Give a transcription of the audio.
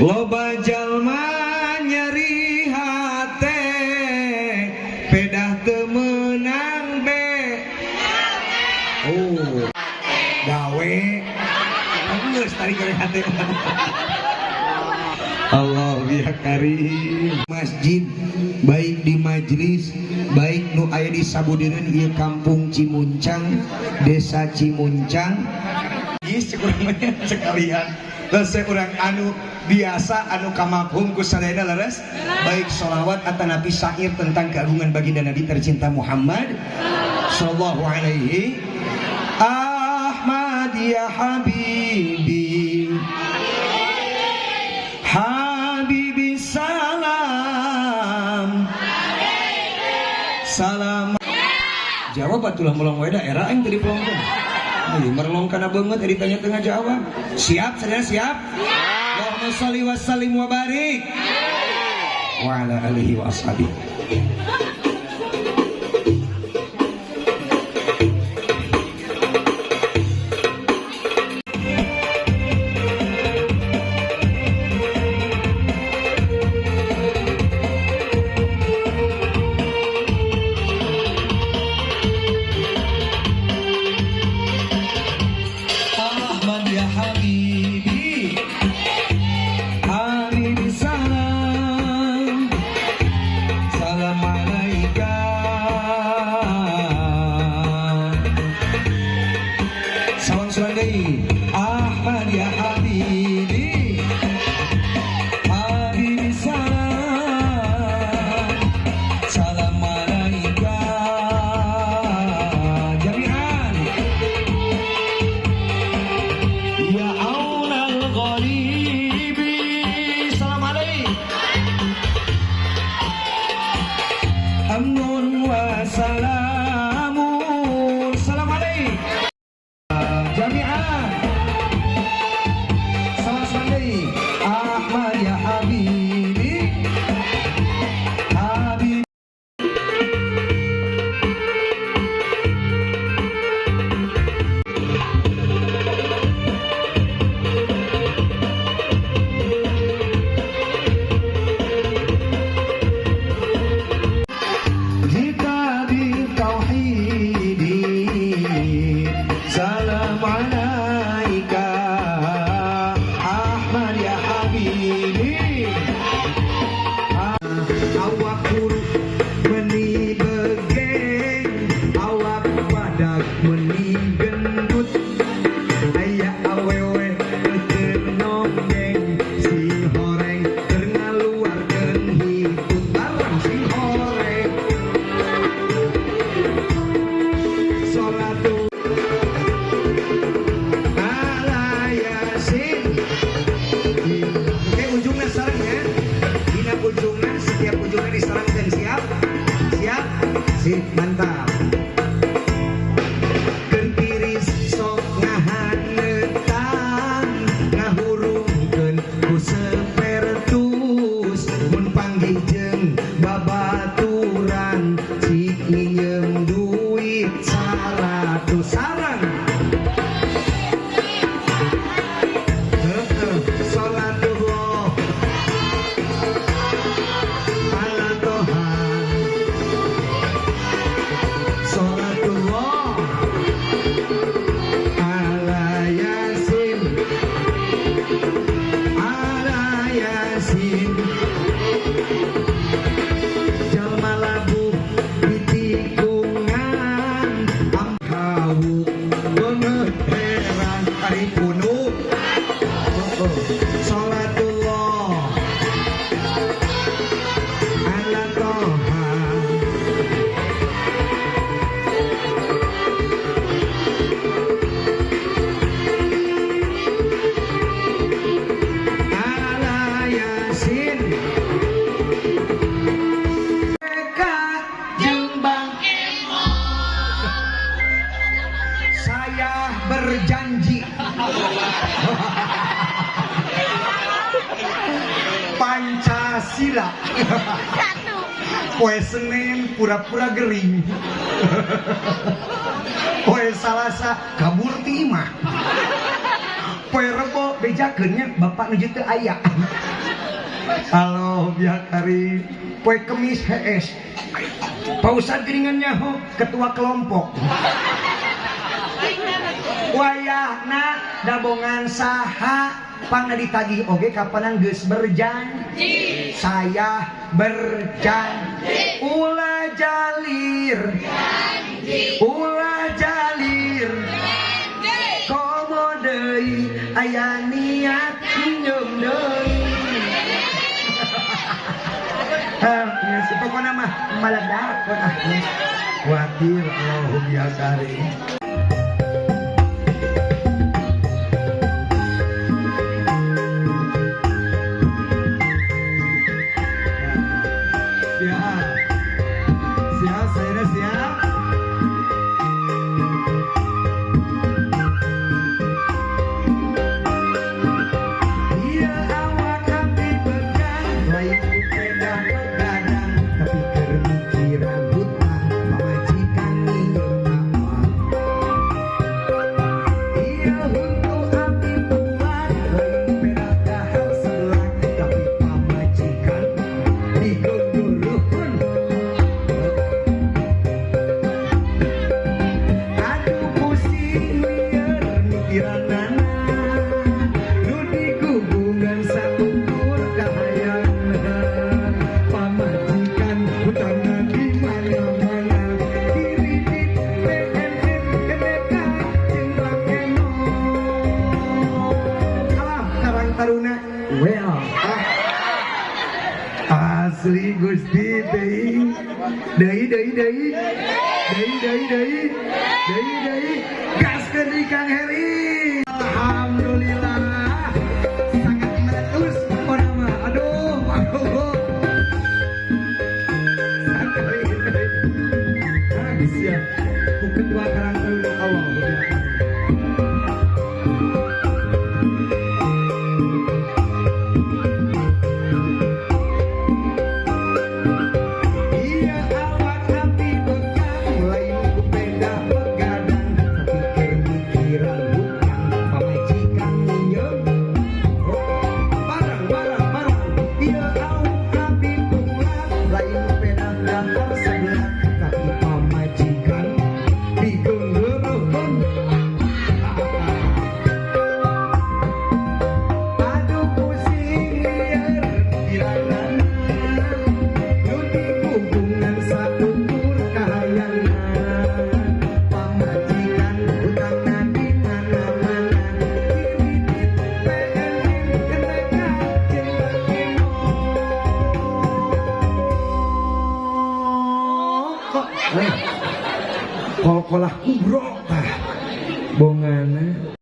Loba jalma nyeri hate pedah teu meunang be. Oh, gawe geus tari gawe hate. Allah ya karim. Masjid baik di majlis baik nu aya di sabudireun ieu kampung Cimuncang, desa Cimuncang. Geus kurang sekalian. Lese urang anu biasa anu kamafhum ku sadayana leres baik sholawat atanapi syair tentang keagungan baginda Nabi tercinta Muhammad sallallahu alaihi Ahmad ya habibi habibi salam salam jawab atulah mulang wae daerah aing teu dipelongkeun merlong kana beungeut ditanya tengah jawab. Siap sadaya siap? Allahumma shalli wa sallim wa barik wa ala alihi wa ashabihi. Ahmad ya habibi habibi salam salam alaika jami'an ya aunal ghalibi salam alaik amnun wa salamun salam alaik jami'an salam sandai Ahmad ya habibi habibi jika di tauhidi salam alaika Ahmad ya habibi awak huruf meni begeng awak badak meni gendut aya awewe nonggeng si horeng ngaluarkeun hitut bareng si horeng salatu ujungnya sarang ya dina ujungnya setiap ujungnya diserangkan siap siap sip mantap kiri sok ngahanetan ngahurungkeun ku sepertus mun panggih jeung babaturan cik minjem duit 100 sarang salatullah ala toha salatullah ala yasin jalma labuh pitikungan amkawu beungeut heran ari kuno salatullah ala toha ala yasin mereka jembang saya berjanji Pancasila poe Senin pura-pura gering poe Salasa kabur timah poe Rebo bejakeunnya bapak nuju teu aya. Halo biar Karim poe kemis HS Pak Ustad geringan nyaho ketua kelompok wayahna dabongan saha pangna ditagih oge kapanan geus berjanji saya berjanji ulah jalir janji ulah jalir janji komo deui aya niat nyeum deui pokoknya mah meledak khawatir Allahum ya karim. Siap saya siap. Iya awak hati pegang lain sepeda pegadang tapi kermikiran hutang pamajikan ninggal apa. Iya untuk hati pulang lain sepeda dahar selang tapi pamajikan digunduluhun. Aduh pusing liar mikiranana nu digubungan saukur kahayangna pamajikan hutangna di mana-mana kiridit BNN keneka jeung Rakeno alam karang taruna well asli Gusti deui gaskeun di Kang Heri. Alhamdulillah sangat meletus nama aduh siap bukan dua karang taruna Allah beberapa. Iya awak hati begang lain kupeda begadang tapi kermikiran hutang pamajikan nyeum barang. Iya awak hati pulang lain kupeda dahar sebelah tapi pamajikan digenggeureuheun. Aduh pusing liar pikiranana nu digubungan saukur kahayangna pamajikan hutangna di mana-mana kiridit BNN keneka jeung Rakeno kok kolah kubro tah bongana